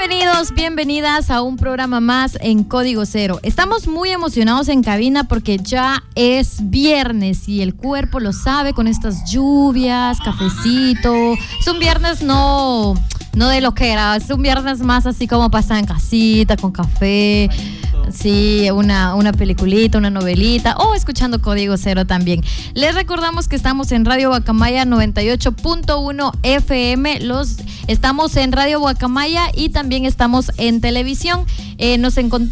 Bienvenidos, bienvenidas a un programa más en Código Cero. Estamos muy emocionados en cabina porque ya es viernes y el cuerpo lo sabe con estas lluvias, cafecito. Es un viernes no de lo que era, es un viernes más así como pasar en casita, con café. Sí, una peliculita, una novelita o escuchando Código Cero también. Les recordamos que estamos en Radio Guacamaya 98.1 FM. Estamos en Radio Guacamaya y también estamos en televisión.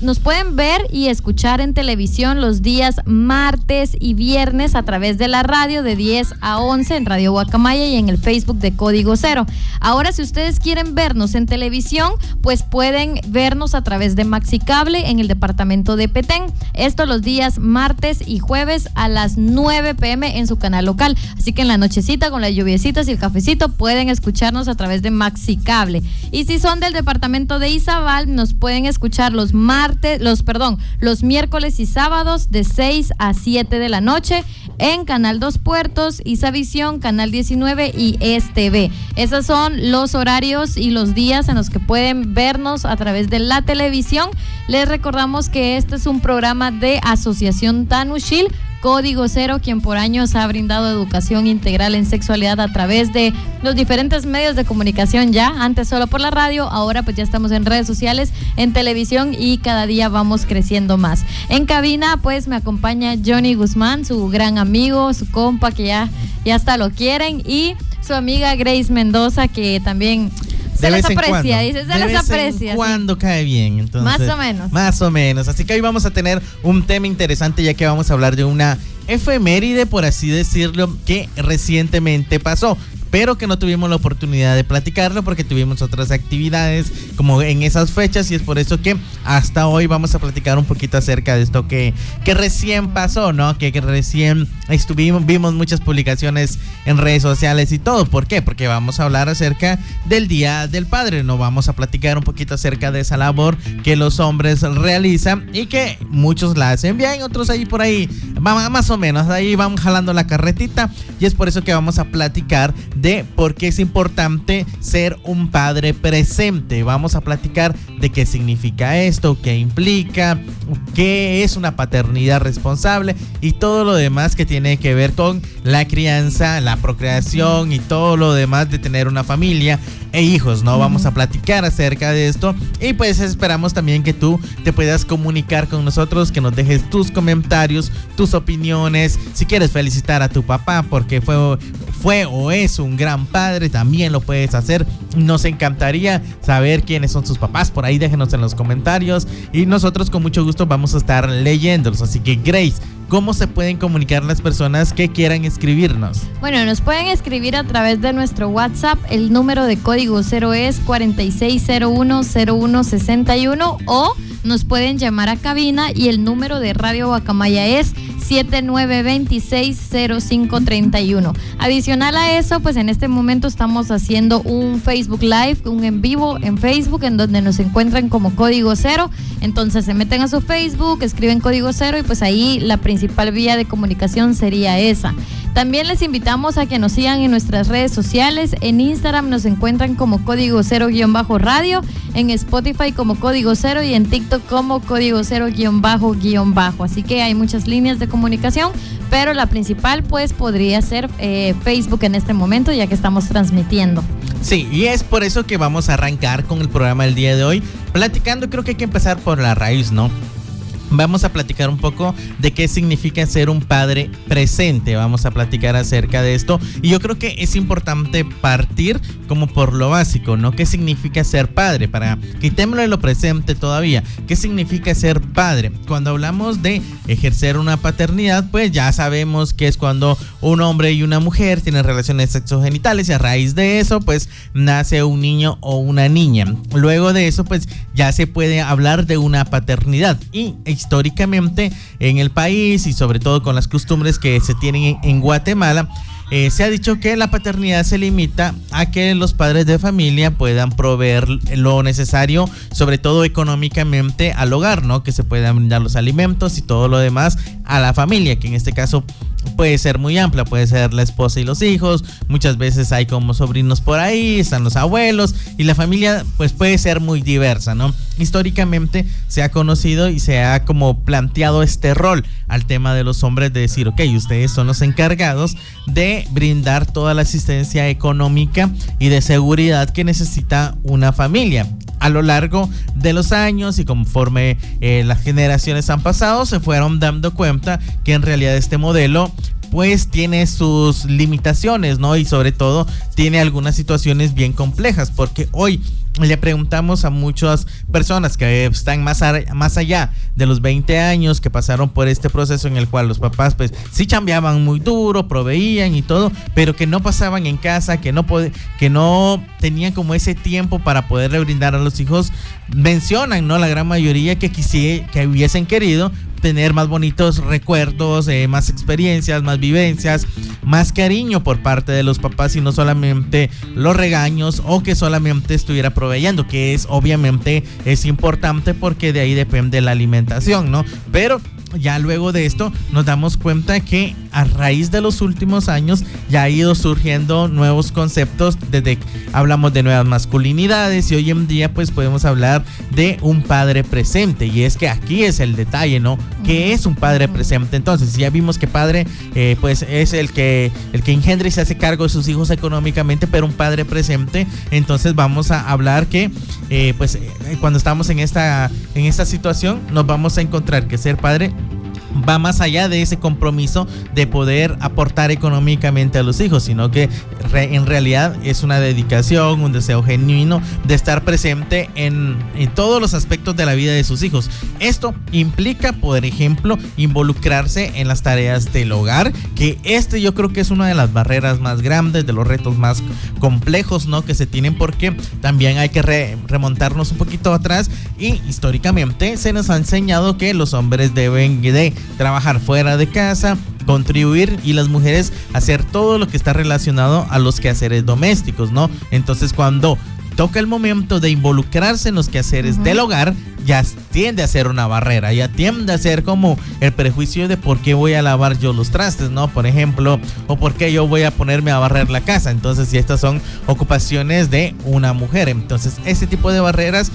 Nos pueden ver y escuchar en televisión los días martes y viernes a través de la radio de 10 a 11 en Radio Guacamaya y en el Facebook de Código Cero. Ahora, si ustedes quieren vernos en televisión, pues pueden vernos a través de Maxicable en el departamento de Petén. Esto los días martes y jueves a las 9 p.m. en su canal local. Así que en la nochecita con las lluviecitas y el cafecito pueden escucharnos a través de Maxicable. Y si son del departamento de Izabal, nos pueden escuchar los miércoles y sábados de 6 a 7 de la noche en Canal 2 Puertos, Isavisión, Canal 19 y STV. Esos son los horarios y los días en los que pueden vernos a través de la televisión. Les recordamos que este es un programa de Asociación Tanushil, Código Cero, quien por años ha brindado educación integral en sexualidad a través de los diferentes medios de comunicación ya, antes solo por la radio, ahora pues ya estamos en redes sociales, en televisión y cada día vamos creciendo más. En cabina pues me acompaña Johnny Guzmán, su gran amigo, su compa que ya hasta lo quieren, y su amiga Grace Mendoza, que también se les aprecia, dice, se les aprecia. Cuando cae bien, entonces. Más o menos. Más o menos. Así que hoy vamos a tener un tema interesante, ya que vamos a hablar de una efeméride, por así decirlo, que recientemente pasó, pero que no tuvimos la oportunidad de platicarlo porque tuvimos otras actividades como en esas fechas, y es por eso que hasta hoy vamos a platicar un poquito acerca de esto que recién pasó, ¿no? Que recién vimos muchas publicaciones en redes sociales y todo. ¿Por qué? Porque vamos a hablar acerca del Día del Padre, ¿no? Vamos a platicar un poquito acerca de esa labor que los hombres realizan y que muchos la hacen bien, otros ahí por ahí, más o menos, ahí van jalando la carretita, y es por eso que vamos a platicar de por qué es importante ser un padre presente. Vamos a platicar de qué significa esto, qué implica, qué es una paternidad responsable y todo lo demás que tiene que ver con la crianza, la procreación y todo lo demás de tener una familia e hijos, ¿no? Vamos a platicar acerca de esto, y pues esperamos también que tú te puedas comunicar con nosotros, que nos dejes tus comentarios, tus opiniones. Si quieres felicitar a tu papá porque fue o es un gran padre, también lo puedes hacer. Nos encantaría saber quiénes son sus papás. Por ahí déjenos en los comentarios y nosotros con mucho gusto vamos a estar leyéndolos. Así que Grace, ¿cómo se pueden comunicar las personas que quieran escribirnos? Bueno, nos pueden escribir a través de nuestro WhatsApp. El número de Código Cero es 46010161, o nos pueden llamar a cabina y el número de Radio Guacamaya es 7926-0531. Adicional a eso, pues en este momento estamos haciendo un Facebook Live, un en vivo en Facebook, en donde nos encuentran como Código Cero. Entonces se meten a su Facebook, escriben Código Cero y pues ahí la principal vía de comunicación sería esa. También les invitamos a que nos sigan en nuestras redes sociales. En Instagram nos encuentran como Código Cero-radio, en Spotify como Código Cero y en TikTok como Código Cero-bajo. Así que hay muchas líneas de comunicación, pero la principal pues podría ser Facebook en este momento, ya que estamos transmitiendo. Sí, y es por eso que vamos a arrancar con el programa del día de hoy, platicando. Creo que hay que empezar por la raíz, ¿no? Vamos a platicar un poco de qué significa ser un padre presente. Vamos a platicar acerca de esto. Y yo creo que es importante partir como por lo básico, ¿no? ¿Qué significa ser padre? Para quitémosle lo presente todavía. ¿Qué significa ser padre? Cuando hablamos de ejercer una paternidad, pues ya sabemos que es cuando un hombre y una mujer tienen relaciones sexogenitales y a raíz de eso, pues nace un niño o una niña. Luego de eso, pues ya se puede hablar de una paternidad. Y históricamente en el país y sobre todo con las costumbres que se tienen en Guatemala, se ha dicho que la paternidad se limita a que los padres de familia puedan proveer lo necesario, sobre todo económicamente, al hogar, ¿no? Que se puedan brindar los alimentos y todo lo demás a la familia, que en este caso puede ser muy amplia, puede ser la esposa y los hijos, muchas veces hay como sobrinos por ahí, están los abuelos, y la familia pues puede ser muy diversa, ¿no? Históricamente se ha conocido y se ha como planteado este rol al tema de los hombres, de decir, ok, ustedes son los encargados de brindar toda la asistencia económica y de seguridad que necesita una familia. A lo largo de los años y conforme las generaciones han pasado, se fueron dando cuenta que en realidad este modelo pues tiene sus limitaciones, ¿no? Y sobre todo tiene algunas situaciones bien complejas, porque hoy le preguntamos a muchas personas que están más allá de los 20 años, que pasaron por este proceso en el cual los papás pues sí chambeaban muy duro, proveían y todo, pero que no pasaban en casa, que no tenían como ese tiempo para poderle brindar a los hijos. Mencionan, ¿no? La gran mayoría que hubiesen querido tener más bonitos recuerdos, más experiencias, más vivencias, más cariño por parte de los papás y no solamente los regaños o que solamente estuviera proveyendo, que obviamente es importante porque de ahí depende la alimentación, ¿no? Pero ya luego de esto nos damos cuenta que a raíz de los últimos años ya ha ido surgiendo nuevos conceptos, desde hablamos de nuevas masculinidades y hoy en día pues podemos hablar de un padre presente, y es que aquí es el detalle, ¿no? ¿Qué es un padre presente? Entonces, ya vimos que padre pues es el que engendra y se hace cargo de sus hijos económicamente, pero un padre presente, entonces vamos a hablar que cuando estamos en esta situación nos vamos a encontrar que ser padre va más allá de ese compromiso de poder aportar económicamente a los hijos, sino que en realidad es una dedicación, un deseo genuino de estar presente en todos los aspectos de la vida de sus hijos. Esto implica, por ejemplo, involucrarse en las tareas del hogar, que yo creo que es una de las barreras más grandes, de los retos más complejos, ¿no? Que se tienen, porque también hay que remontarnos un poquito atrás, y históricamente se nos ha enseñado que los hombres deben de trabajar fuera de casa, contribuir, y las mujeres hacer todo lo que está relacionado a los quehaceres domésticos, ¿no? Entonces, cuando toca el momento de involucrarse en los quehaceres del hogar, ya tiende a ser una barrera, ya tiende a ser como el prejuicio de por qué voy a lavar yo los trastes, ¿no? Por ejemplo, o por qué yo voy a ponerme a barrer la casa. Entonces, si estas son ocupaciones de una mujer, entonces ese tipo de barreras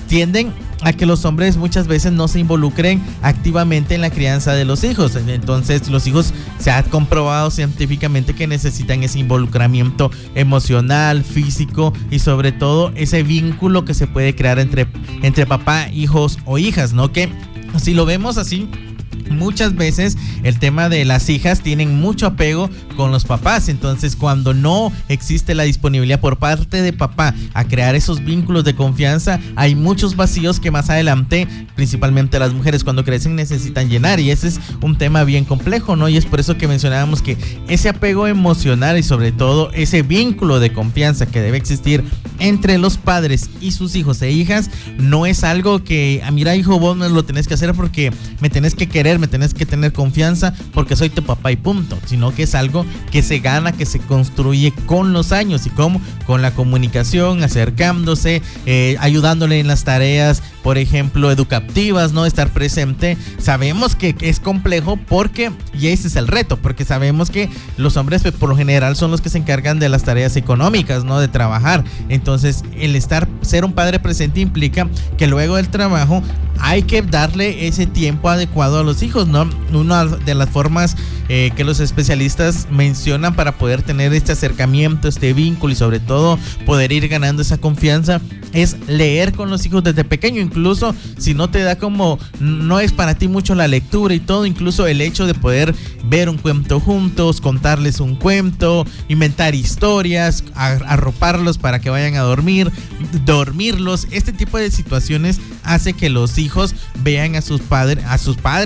tienden a que los hombres muchas veces no se involucren activamente en la crianza de los hijos. Entonces los hijos, se ha comprobado científicamente que necesitan ese involucramiento emocional, físico y sobre todo ese vínculo que se puede crear entre papá, hijos o hijas, ¿no? Que si lo vemos así, muchas veces el tema de las hijas tienen mucho apego con los papás, entonces cuando no existe la disponibilidad por parte de papá a crear esos vínculos de confianza, hay muchos vacíos que más adelante, principalmente las mujeres cuando crecen, necesitan llenar, y ese es un tema bien complejo, ¿no? Y es por eso que mencionábamos que ese apego emocional y sobre todo ese vínculo de confianza que debe existir entre los padres y sus hijos e hijas no es algo que, mira hijo, vos me lo tenés que hacer porque me tenés que querer, me tenés que tener confianza porque soy tu papá y punto, sino que es algo que se gana, que se construye con los años, y como con la comunicación, acercándose, ayudándole en las tareas, por ejemplo, educativas, ¿no? Estar presente. Sabemos que es complejo y ese es el reto, porque sabemos que los hombres por lo general son los que se encargan de las tareas económicas, ¿no? De trabajar. Entonces, ser un padre presente implica que luego del trabajo hay que darle ese tiempo adecuado a los hijos, ¿no? Una de las formas que los especialistas mencionan para poder tener este acercamiento, este vínculo y sobre todo poder ir ganando esa confianza es leer con los hijos desde pequeño. Incluso si no te da no es para ti mucho la lectura y todo, incluso el hecho de poder ver un cuento juntos, contarles un cuento, inventar historias, arroparlos para que vayan a dormirlos, este tipo de situaciones hace que los hijos vean a sus padres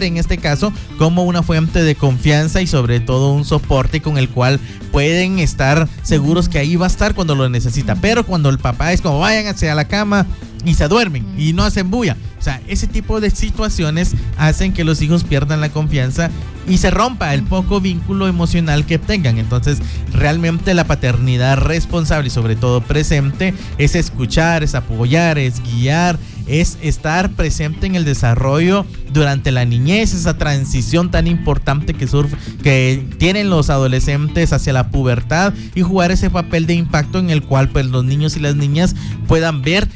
en este caso como una fuente de confianza y sobre todo un soporte con el cual pueden estar seguros que ahí va a estar cuando lo necesita. Pero cuando el papá es como váyanse a la cama, y se duermen y no hacen bulla. O sea, ese tipo de situaciones hacen que los hijos pierdan la confianza y se rompa el poco vínculo emocional que tengan. Entonces, realmente la paternidad responsable y sobre todo presente es escuchar, es apoyar, es guiar, es estar presente en el desarrollo durante la niñez, esa transición tan importante que tienen los adolescentes hacia la pubertad, y jugar ese papel de impacto en el cual pues los niños y las niñas puedan ver,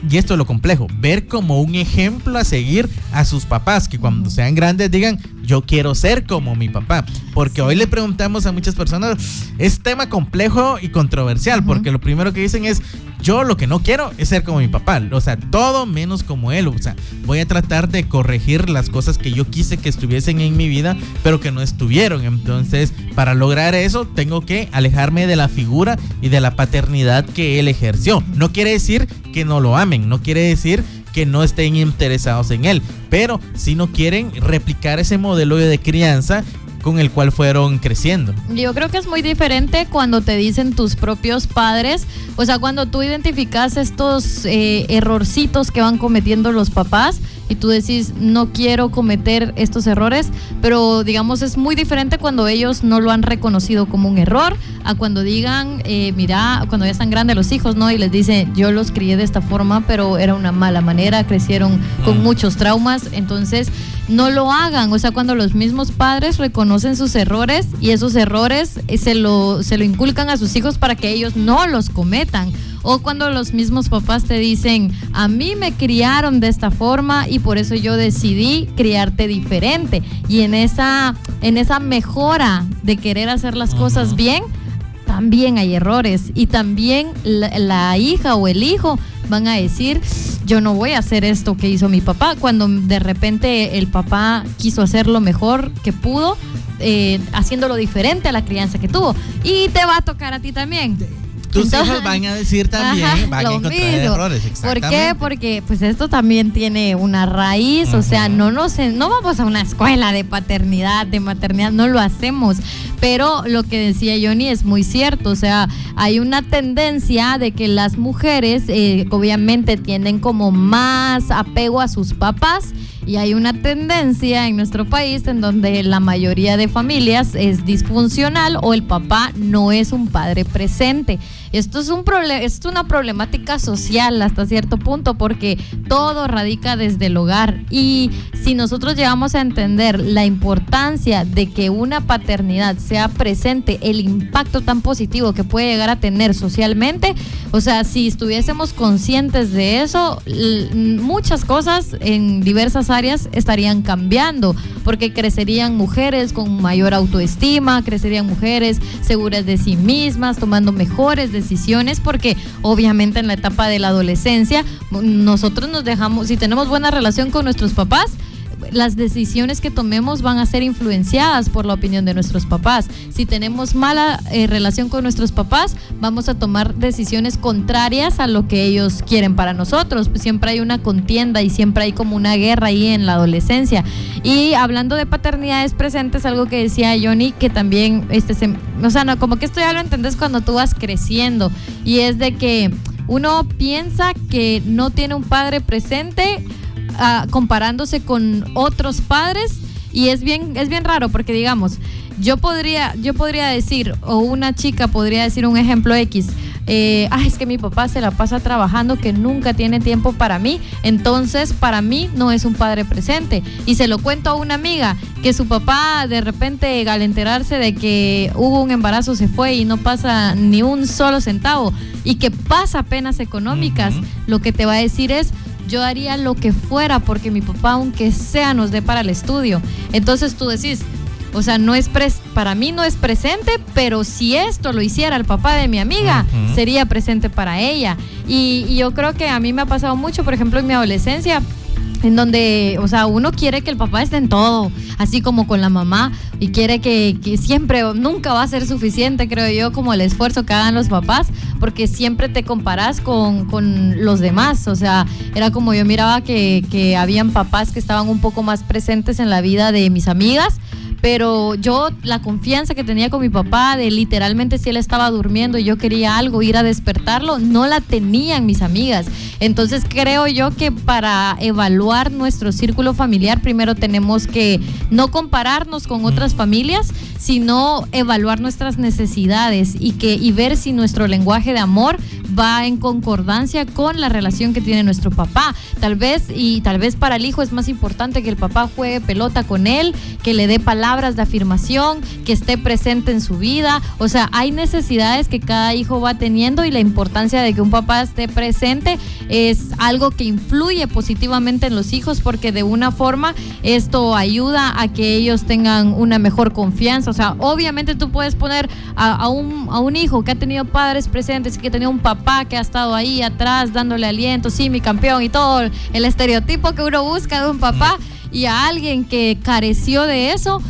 y esto es lo complejo, ver como un ejemplo a seguir a sus papás, que cuando sean grandes digan, yo quiero ser como mi papá. Porque hoy le preguntamos a muchas personas, es tema complejo y controversial, porque lo primero que dicen es, yo lo que no quiero es ser como mi papá, o sea, todo menos como él. O sea, voy a tratar de corregir las cosas que yo quise que estuviesen en mi vida, pero que no estuvieron. Entonces, para lograr eso, tengo que alejarme de la figura y de la paternidad que él ejerció. No quiere decir que no lo amen, no quiere decir que no estén interesados en él, pero si no quieren replicar ese modelo de crianza con el cual fueron creciendo. Yo creo que es muy diferente cuando te dicen tus propios padres, o sea, cuando tú identificas estos errorcitos que van cometiendo los papás y tú decís, no quiero cometer estos errores, pero digamos es muy diferente cuando ellos no lo han reconocido como un error, a cuando digan, mira, cuando ya están grandes los hijos, ¿no? Y les dicen, yo los crié de esta forma, pero era una mala manera, crecieron con muchos traumas, entonces no lo hagan. O sea, cuando los mismos padres reconocen sus errores y esos errores se lo inculcan a sus hijos para que ellos no los cometan. O cuando los mismos papás te dicen, a mí me criaron de esta forma y por eso yo decidí criarte diferente. Y en esa mejora de querer hacer las cosas bien, también hay errores. Y también la hija o el hijo van a decir, yo no voy a hacer esto que hizo mi papá, cuando de repente el papá quiso hacer lo mejor que pudo, haciéndolo diferente a la crianza que tuvo. Y te va a tocar a ti también. Tus hijos van a decir también, van a encontrar errores. ¿Por qué? Porque pues esto también tiene una raíz, o sea, no vamos a una escuela de paternidad, de maternidad, no lo hacemos. Pero lo que decía Johnny es muy cierto, o sea, hay una tendencia de que las mujeres obviamente tienen como más apego a sus papás, y hay una tendencia en nuestro país en donde la mayoría de familias es disfuncional o el papá no es un padre presente. Esto es una problemática social hasta cierto punto, porque todo radica desde el hogar, y si nosotros llegamos a entender la importancia de que una paternidad sea presente, el impacto tan positivo que puede llegar a tener socialmente, o sea, si estuviésemos conscientes de eso, muchas cosas en diversas áreas estarían cambiando, porque crecerían mujeres con mayor autoestima, crecerían mujeres seguras de sí mismas, tomando mejores decisiones, porque obviamente en la etapa de la adolescencia nosotros nos dejamos, si tenemos buena relación con nuestros papás, las decisiones que tomemos van a ser influenciadas por la opinión de nuestros papás. Si tenemos mala relación con nuestros papás, vamos a tomar decisiones contrarias a lo que ellos quieren para nosotros. Siempre hay una contienda y siempre hay como una guerra ahí en la adolescencia. Y hablando de paternidades presentes, algo que decía Johnny, que también o sea, no, como que esto ya lo entendés cuando tú vas creciendo, y es de que uno piensa que no tiene un padre presente, comparándose con otros padres, y es bien raro, porque digamos, yo podría decir, o una chica podría decir un ejemplo X, es que mi papá se la pasa trabajando, que nunca tiene tiempo para mí, entonces para mí no es un padre presente. Y se lo cuento a una amiga, que su papá de repente, al enterarse de que hubo un embarazo, se fue y no pasa ni un solo centavo, y que pasa penas económicas, lo que te va a decir es, yo haría lo que fuera porque mi papá, aunque sea, nos dé para el estudio. Entonces tú decís, o sea, para mí no es presente, pero si esto lo hiciera el papá de mi amiga, sería presente para ella. Y yo creo que a mí me ha pasado mucho, por ejemplo, en mi adolescencia, en donde, o sea, uno quiere que el papá esté en todo, así como con la mamá, y quiere que siempre, nunca va a ser suficiente, creo yo, como el esfuerzo que hagan los papás, porque siempre te comparas con los demás. O sea, era como yo miraba que habían papás que estaban un poco más presentes en la vida de mis amigas, pero yo la confianza que tenía con mi papá de literalmente si él estaba durmiendo y yo quería algo, ir a despertarlo, no la tenían mis amigas. Entonces creo yo que para evaluar nuestro círculo familiar primero tenemos que no compararnos con otras familias, sino evaluar nuestras necesidades y ver si nuestro lenguaje de amor va en concordancia con la relación que tiene nuestro papá. Tal vez para el hijo es más importante que el papá juegue pelota con él, que le dé palabras de afirmación, que esté presente en su vida. O sea, hay necesidades que cada hijo va teniendo y la importancia de que un papá esté presente es algo que influye positivamente en los hijos, porque de una forma esto ayuda a que ellos tengan una mejor confianza. O sea, obviamente tú puedes poner a un hijo que ha tenido padres presentes y que ha tenido un papá que ha estado ahí atrás dándole aliento, sí, mi campeón, y todo el estereotipo que uno busca de un papá, y a alguien que careció de eso,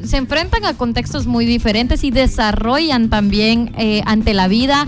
se enfrentan a contextos muy diferentes y desarrollan también ante la vida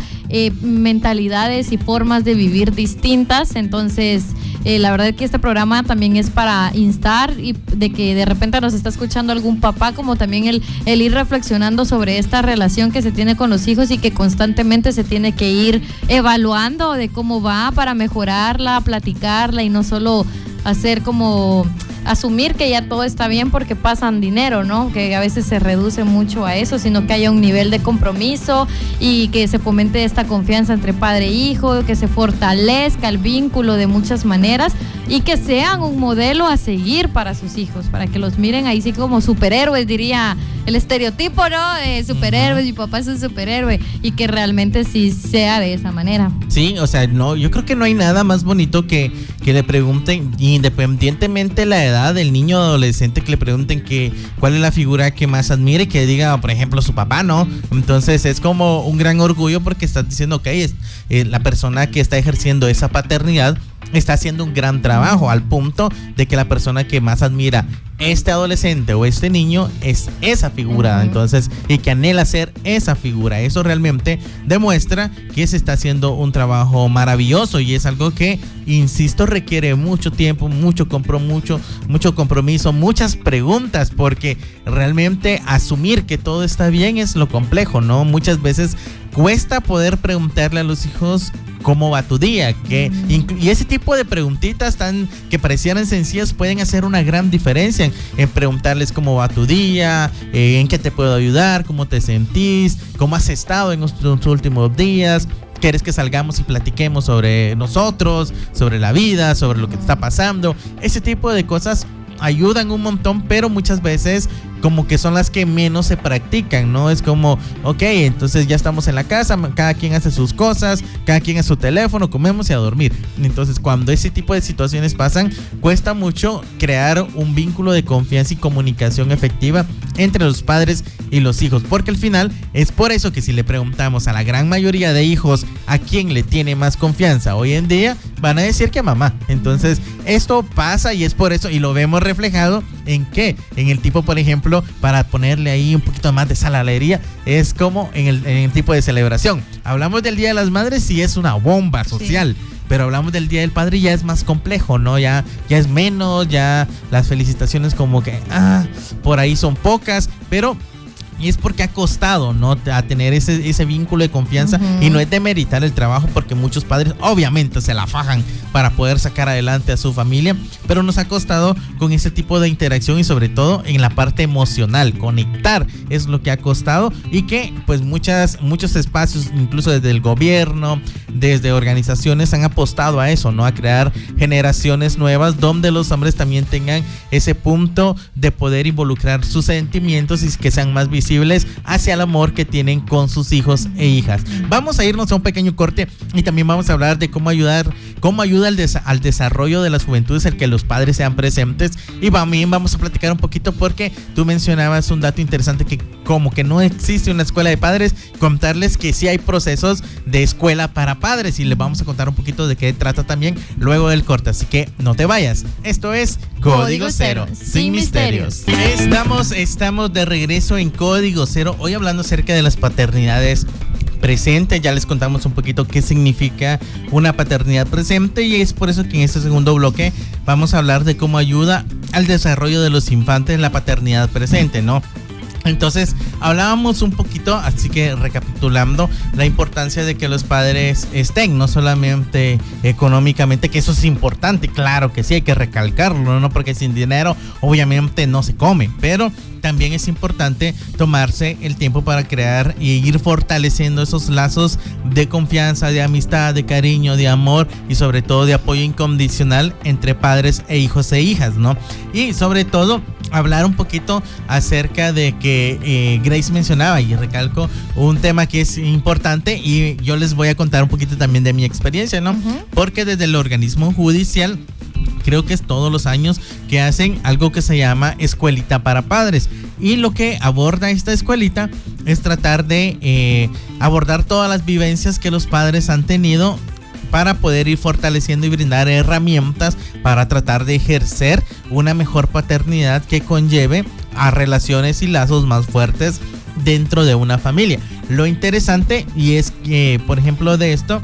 mentalidades y formas de vivir distintas. Entonces la verdad es que este programa también es para instar y de que de repente nos está escuchando algún papá, como también el ir reflexionando sobre esta relación que se tiene con los hijos y que constantemente se tiene que ir evaluando de cómo va para mejorarla, platicarla y no solo hacer como asumir que ya todo está bien porque pasan dinero, ¿no? Que a veces se reduce mucho a eso, sino que haya un nivel de compromiso y que se fomente esta confianza entre padre e hijo, que se fortalezca el vínculo de muchas maneras y que sean un modelo a seguir para sus hijos, para que los miren ahí sí como superhéroes, diría el estereotipo, ¿no? De superhéroes, mi papá es un superhéroe, y que realmente sí sea de esa manera. Sí, o sea, no, yo creo que no hay nada más bonito que le pregunten, independientemente de la edad del niño o adolescente, que le pregunten cuál es la figura que más admire, que diga, por ejemplo, su papá, ¿no? Entonces es como un gran orgullo porque estás diciendo, ok, la persona que está ejerciendo esa paternidad está haciendo un gran trabajo, al punto de que la persona que más admira este adolescente o este niño es esa figura, entonces, y que anhela ser esa figura. Eso realmente demuestra que se está haciendo un trabajo maravilloso, y es algo que, insisto, requiere mucho tiempo, mucho compromiso, muchas preguntas, porque realmente asumir que todo está bien es lo complejo, ¿no? Muchas veces cuesta poder preguntarle a los hijos cómo va tu día, y ese tipo de preguntitas que parecieran sencillas pueden hacer una gran diferencia en preguntarles cómo va tu día, en qué te puedo ayudar, cómo te sentís, cómo has estado en los últimos días. ¿Quieres que salgamos y platiquemos sobre nosotros, sobre la vida, sobre lo que te está pasando? Ese tipo de cosas ayudan un montón, pero muchas veces como que son las que menos se practican, ¿no? Es como, ok, entonces ya estamos en la casa, cada quien hace sus cosas, cada quien a su teléfono, comemos y a dormir. Entonces, cuando ese tipo de situaciones pasan, cuesta mucho crear un vínculo de confianza y comunicación efectiva entre los padres y los hijos, porque al final es por eso que si le preguntamos a la gran mayoría de hijos a quién le tiene más confianza hoy en día, van a decir que a mamá. Entonces, esto pasa, y es por eso, y lo vemos reflejado en el tipo, por ejemplo, para ponerle ahí un poquito más de sal a la herida, es como en el tipo de celebración. Hablamos del Día de las Madres y es una bomba social. Sí. Pero hablamos del Día del Padre y ya es más complejo, ¿no? Ya es menos, ya las felicitaciones como que por ahí son pocas, pero y es porque ha costado, ¿no? A tener ese vínculo de confianza, y no es demeritar el trabajo, porque muchos padres obviamente se la fajan para poder sacar adelante a su familia, pero nos ha costado con ese tipo de interacción, y sobre todo en la parte emocional, conectar es lo que ha costado, y que pues muchos espacios, incluso desde el gobierno, desde organizaciones, han apostado a eso, ¿no? A crear generaciones nuevas donde los hombres también tengan ese punto de poder involucrar sus sentimientos y que sean más visibles hacia el amor que tienen con sus hijos e hijas. Vamos a irnos a un pequeño corte y también vamos a hablar de cómo ayuda al desarrollo de las juventudes el que los padres sean presentes, y también vamos a platicar un poquito porque tú mencionabas un dato interesante, que como que no existe una escuela de padres, contarles que sí hay procesos de escuela para padres, y les vamos a contar un poquito de qué trata también luego del corte, así que no te vayas. Esto es Código Cero, sin misterios. Estamos de regreso en Código Cero, hoy hablando acerca de las paternidades presente. Ya les contamos un poquito qué significa una paternidad presente, y es por eso que en este segundo bloque vamos a hablar de cómo ayuda al desarrollo de los infantes la paternidad presente, ¿no? Entonces hablábamos un poquito, así que recapitulando, la importancia de que los padres estén, no solamente económicamente, que eso es importante, claro que sí, hay que recalcarlo, ¿no? Porque sin dinero obviamente no se come, pero también es importante tomarse el tiempo para crear y ir fortaleciendo esos lazos de confianza, de amistad, de cariño, de amor y sobre todo de apoyo incondicional entre padres e hijos e hijas, ¿no? Y sobre todo hablar un poquito acerca de que Grace mencionaba, y recalco un tema que es importante, y yo les voy a contar un poquito también de mi experiencia, ¿no? Porque desde el organismo judicial creo que es todos los años que hacen algo que se llama escuelita para padres, y lo que aborda esta escuelita es tratar de abordar todas las vivencias que los padres han tenido para poder ir fortaleciendo y brindar herramientas para tratar de ejercer una mejor paternidad que conlleve a relaciones y lazos más fuertes dentro de una familia. Lo interesante, y es que, por ejemplo, de esto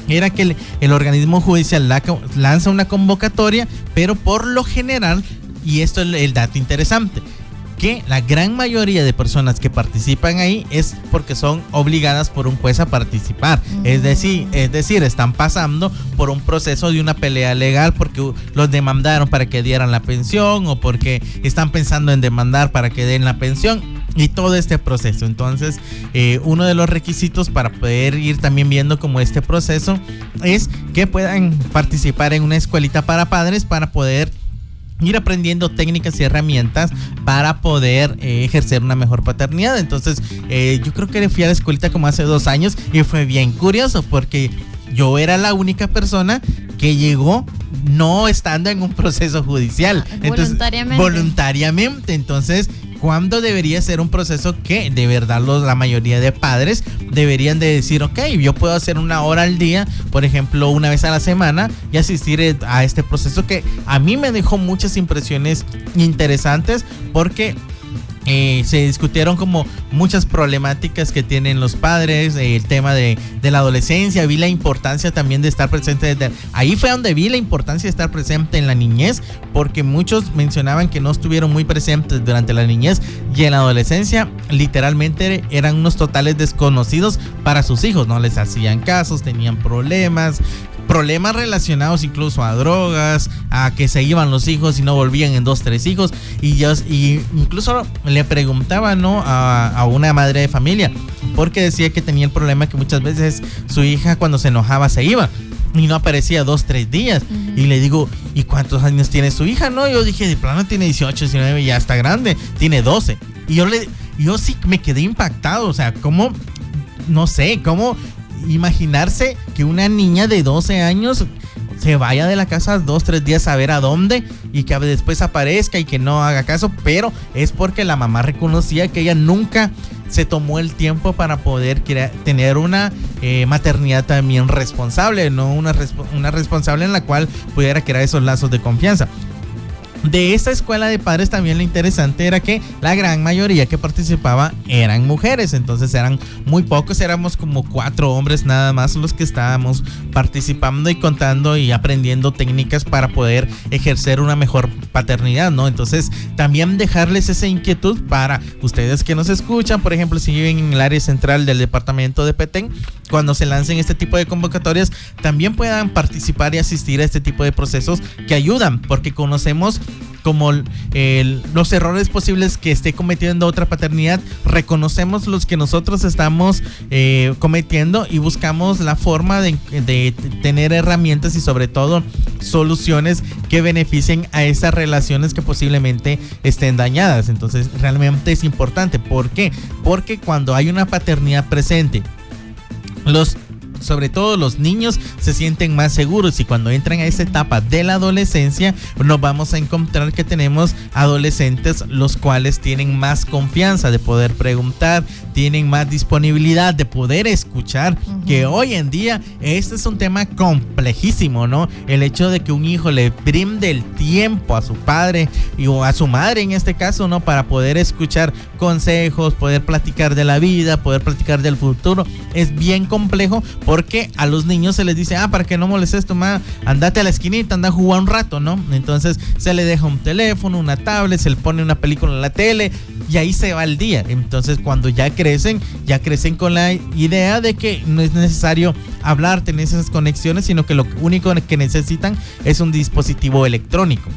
era que el organismo judicial lanza una convocatoria, pero por lo general, y esto es el dato interesante, que la gran mayoría de personas que participan ahí es porque son obligadas por un juez a participar. Es decir, están pasando por un proceso de una pelea legal porque los demandaron para que dieran la pensión, o porque están pensando en demandar para que den la pensión, y todo este proceso. Entonces, uno de los requisitos para poder ir también viendo como este proceso es que puedan participar en una escuelita para padres para poder ir aprendiendo técnicas y herramientas para poder ejercer una mejor paternidad. Entonces, yo creo que fui a la escuelita como hace 2 años y fue bien curioso porque yo era la única persona que llegó no estando en un proceso judicial. Entonces, voluntariamente. Entonces, ¿cuándo debería ser un proceso que de verdad la mayoría de padres deberían de decir, ok, yo puedo hacer 1 hora al día, por ejemplo, una vez a la semana, y asistir a este proceso que a mí me dejó muchas impresiones interesantes porque se discutieron como muchas problemáticas que tienen los padres, el tema de la adolescencia. Vi la importancia también de estar presente ahí fue donde vi la importancia de estar presente en la niñez, porque muchos mencionaban que no estuvieron muy presentes durante la niñez, y en la adolescencia literalmente eran unos totales desconocidos para sus hijos, no les hacían casos, tenían problemas relacionados incluso a drogas, a que se iban los hijos y no volvían en 2-3 hijos, y incluso le preguntaba, ¿no?, a una madre de familia, porque decía que tenía el problema que muchas veces su hija cuando se enojaba se iba y no aparecía 2-3 días. Y le digo, ¿y cuántos años tiene su hija? No, yo dije, de plano tiene 18, 19, ya está grande, tiene 12. Y yo sí me quedé impactado, o sea, cómo imaginarse que una niña de 12 años se vaya de la casa 2-3 días a ver a dónde, y que después aparezca y que no haga caso, pero es porque la mamá reconocía que ella nunca se tomó el tiempo para poder tener una maternidad también responsable, no una responsable en la cual pudiera crear esos lazos de confianza. De esta escuela de padres también lo interesante era que la gran mayoría que participaba eran mujeres, entonces eran muy pocos, éramos como 4 hombres nada más los que estábamos participando y contando y aprendiendo técnicas para poder ejercer una mejor paternidad, ¿no? Entonces también dejarles esa inquietud para ustedes que nos escuchan, por ejemplo, si viven en el área central del departamento de Petén, cuando se lancen este tipo de convocatorias también puedan participar y asistir a este tipo de procesos que ayudan, porque conocemos como los errores posibles que esté cometiendo otra paternidad, reconocemos los que nosotros estamos cometiendo y buscamos la forma de tener herramientas y sobre todo soluciones que beneficien a esas relaciones que posiblemente estén dañadas. Entonces realmente es importante. ¿Por qué? Porque cuando hay una paternidad presente, los sobre todo los niños se sienten más seguros, y cuando entran a esa etapa de la adolescencia nos vamos a encontrar que tenemos adolescentes los cuales tienen más confianza de poder preguntar, tienen más disponibilidad de poder escuchar, que hoy en día este es un tema complejísimo, ¿no? El hecho de que un hijo le brinde el tiempo a su padre o a su madre en este caso, ¿no? Para poder escuchar consejos, poder platicar de la vida, poder platicar del futuro, es bien complejo, porque a los niños se les dice, para que no molestes tu mamá, andate a la esquinita, anda a jugar un rato, ¿no? Entonces se le deja un teléfono, una tablet, se le pone una película en la tele y ahí se va el día. Entonces cuando ya crecen con la idea de que no es necesario hablar, tener esas conexiones, sino que lo único que necesitan es un dispositivo electrónico.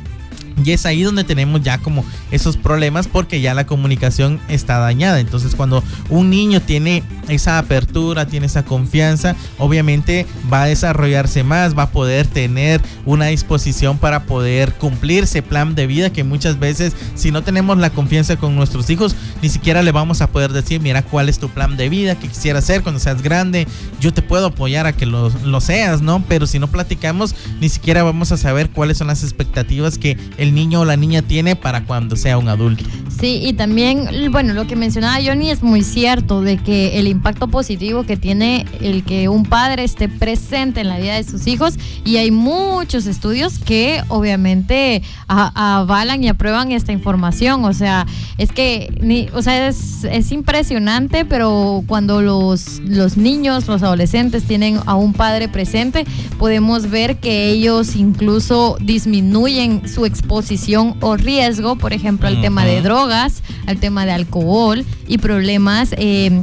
Y es ahí donde tenemos ya como esos problemas, porque ya la comunicación está dañada. Entonces cuando un niño tiene esa apertura, tiene esa confianza, obviamente va a desarrollarse más, va a poder tener una disposición para poder cumplir ese plan de vida, que muchas veces si no tenemos la confianza con nuestros hijos, ni siquiera le vamos a poder decir, mira, cuál es tu plan de vida, qué quisieras hacer cuando seas grande, yo te puedo apoyar a que lo seas, ¿no? Pero si no platicamos, ni siquiera vamos a saber cuáles son las expectativas que el niño o la niña tiene para cuando sea un adulto. Sí, y también, bueno, lo que mencionaba Johnny es muy cierto, de que el impacto positivo que tiene el que un padre esté presente en la vida de sus hijos, y hay muchos estudios que obviamente avalan y aprueban esta información. O sea, es que es impresionante, pero cuando los niños, los adolescentes tienen a un padre presente, podemos ver que ellos incluso disminuyen su exposición o riesgo, por ejemplo, al tema de drogas, al tema de alcohol y problemas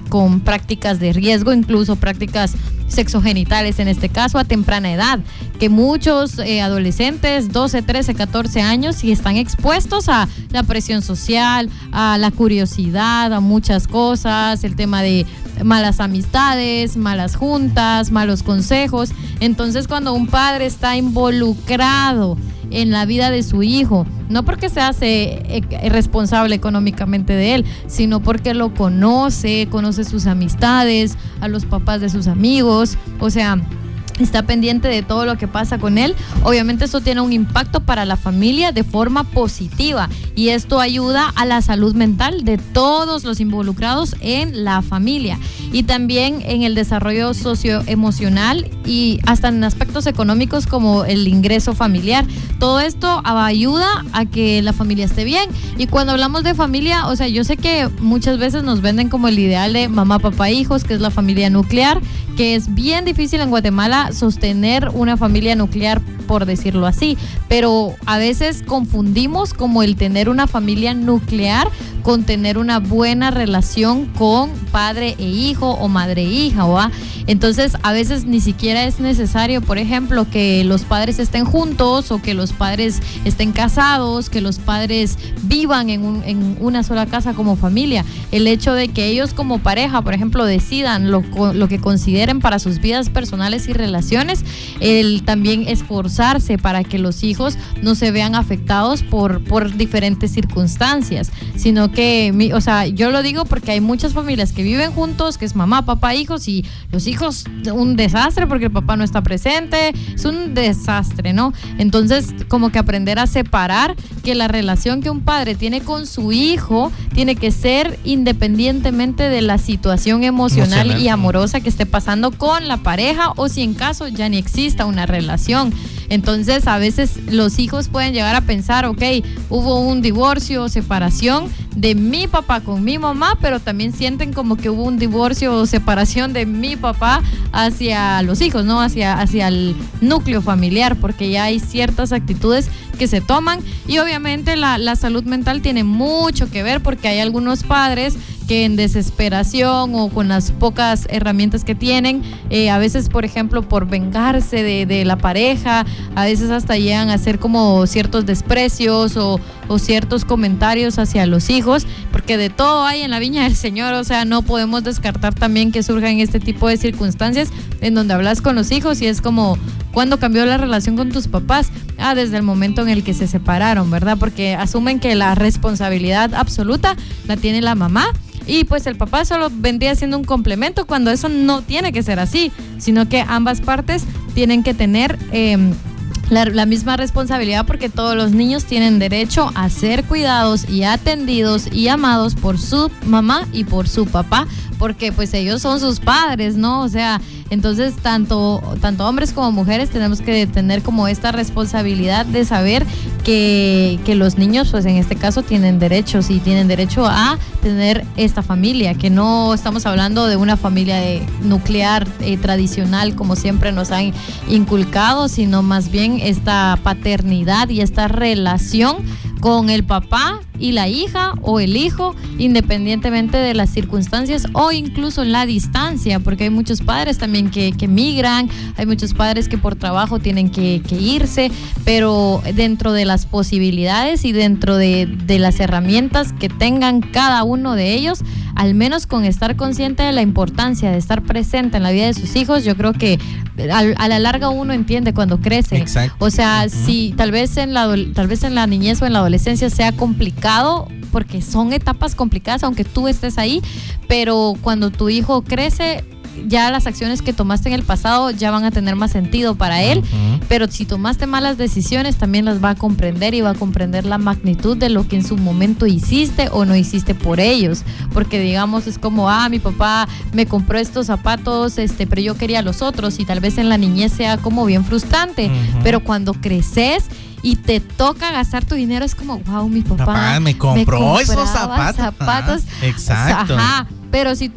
con prácticas de riesgo, incluso prácticas sexogenitales en este caso a temprana edad, que muchos adolescentes, 12, 13, 14 años, y están expuestos a la presión social, a la curiosidad, a muchas cosas, el tema de malas amistades, malas juntas, malos consejos. Entonces cuando un padre está involucrado en la vida de su hijo, no porque se hace responsable económicamente de él, sino porque lo conoce sus amistades, a los papás de sus amigos, o sea, está pendiente de todo lo que pasa con él. Obviamente esto tiene un impacto para la familia de forma positiva, y esto ayuda a la salud mental de todos los involucrados en la familia, y también en el desarrollo socioemocional y hasta en aspectos económicos como el ingreso familiar. Todo esto ayuda a que la familia esté bien. Y cuando hablamos de familia, o sea, yo sé que muchas veces nos venden como el ideal de mamá, papá, hijos, que es la familia nuclear, que es bien difícil en Guatemala sostener una familia nuclear, por decirlo así, pero a veces confundimos como el tener una familia nuclear con tener una buena relación con padre e hijo o madre e hija, ¿va? Entonces a veces ni siquiera es necesario, por ejemplo, que los padres estén juntos o que los padres estén casados, que los padres vivan en una sola casa como familia. El hecho de que ellos como pareja, por ejemplo, decidan lo que consideren para sus vidas personales y relaciones, el también esforzarse para que los hijos no se vean afectados por diferentes circunstancias, sino que, o sea, yo lo digo porque hay muchas familias que viven juntos, que es mamá, papá, hijos, y los hijos un desastre porque el papá no está presente, es un desastre, ¿no? Entonces, como que aprender a separar que la relación que un padre tiene con su hijo tiene que ser independientemente de la situación emocional y amorosa que esté pasando con la pareja, o si en caso ya ni exista una relación. Entonces a veces los hijos pueden llegar a pensar, ok, hubo un divorcio o separación de mi papá con mi mamá, pero también sienten como que hubo un divorcio o separación de mi papá hacia los hijos, ¿no? Hacia el núcleo familiar, porque ya hay ciertas actitudes que se toman, y obviamente la salud mental tiene mucho que ver, porque hay algunos padres que en desesperación o con las pocas herramientas que tienen, a veces, por ejemplo, por vengarse de la pareja, a veces hasta llegan a hacer como ciertos desprecios o o ciertos comentarios hacia los hijos, porque de todo hay en la viña del Señor, o sea, no podemos descartar también que surjan este tipo de circunstancias en donde hablas con los hijos y es como, ¿cuándo cambió la relación con tus papás? Desde el momento en el que se separaron, ¿verdad? Porque asumen que la responsabilidad absoluta la tiene la mamá y pues el papá solo vendría siendo un complemento, cuando eso no tiene que ser así, sino que ambas partes tienen que tener la misma responsabilidad, porque todos los niños tienen derecho a ser cuidados y atendidos y amados por su mamá y por su papá, porque pues ellos son sus padres, ¿no? O sea, entonces tanto hombres como mujeres tenemos que tener como esta responsabilidad de saber que los niños, pues en este caso, tienen derechos y tienen derecho a tener esta familia, que no estamos hablando de una familia nuclear tradicional como siempre nos han inculcado, sino más bien esta paternidad y esta relación con el papá y la hija o el hijo, independientemente de las circunstancias o incluso la distancia, porque hay muchos padres también que migran, hay muchos padres que por trabajo tienen que irse, pero dentro de las posibilidades y dentro de las herramientas que tengan cada uno de ellos, al menos con estar consciente de la importancia de estar presente en la vida de sus hijos, yo creo que a la larga uno entiende cuando crece. Exacto. O sea, si tal vez en la niñez o en la adolescencia sea complicado, porque son etapas complicadas aunque tú estés ahí, pero cuando tu hijo crece, ya las acciones que tomaste en el pasado ya van a tener más sentido para él, pero si tomaste malas decisiones también las va a comprender y va a comprender la magnitud de lo que en su momento hiciste o no hiciste por ellos, porque digamos es como, mi papá me compró estos zapatos, pero yo quería los otros, y tal vez en la niñez sea como bien frustrante, pero cuando creces y te toca gastar tu dinero es como, wow, mi papá me compró esos zapatos. Exacto. Ajá. Pero si